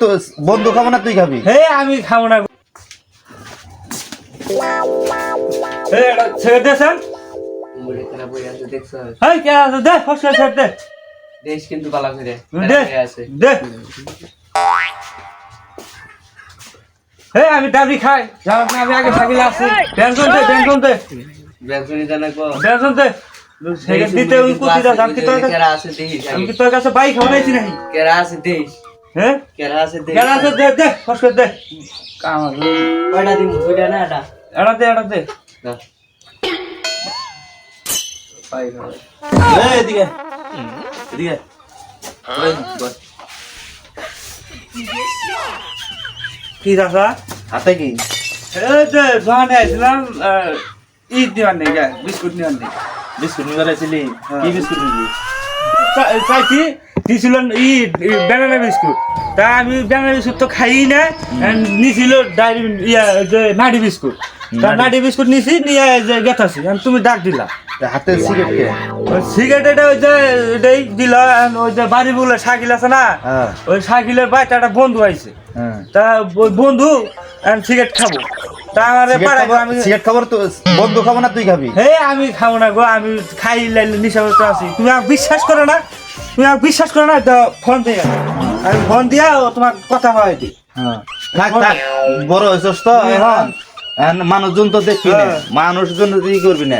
তো বন্ধু খাবো না তুই খাবি? হে আমি খাবো না। ছেড়ে দেন কে আছে দে ফসল ছেড়ে দে দেশ কিন্তু পালা করে দে দে হে আমি ডাবি খাই জানাস না আমি আগে থাকিলে আছি টেনশন দে বেসনি জানা কো টেনশন দে সেটা দিতে ওই কুতিটা জান কি তোর কেরা আছে দেশ আমি কি তোর কাছে বাইক হনাইছি নাকি কেরা আছে দেশ হ্যাঁ কেরা আছে দেশ কেন আছে দে দে ফসল দে কাম আছে কয়টা দিন কয়টা না এটা এটা দে না পাই না এই এদিকে এদিকে বস। কি দাদা হাতে কি? এই যে দোকানে আইছিলাম ঈদ দিওয়ার নেই বিস্কুট নিওয়ার নেই বিস্কুট নিয়ে বেড়াইছিলি? কি বিস্কুট নিবি? চাইছি দিছিল ব্যানানা বিস্কুট তা আমি ব্যানানা বিস্কুট তো খাই না নিছিল ডায়েরি যে নাডি বিস্কুট তা নাডি বিস্কুট নিছি নিয়ে যে গেতাছি তুমি ডাক দিলা হাতে সিগারেট কে? সিগারেট এটা ওই যে এটাই দিল ওই যে বাড়ি বলে সাইকেল আছে না হ্যাঁ ওই সাইকেলের বাইরে একটা বন্ধু আইছে হ্যাঁ। তা ওই বন্ধু সিগারেট খাবো তা আমার আমি সিগারেট খাবার তো বন্ধু খাবো না তুই খাবি? হে আমি খাবো না গো আমি খাই লাইলে নিশাগ্রস্ত আছি তুমি আমাকে বিশ্বাস করো না তো ফোন দিয়ে আমি ফোন দিয়া তোমার কথা হয় দি হ্যাঁ থাক থাক বড় হয়েছস তো এখন মানুষজন তো দেখবি না, মানুষজন ই করবি না,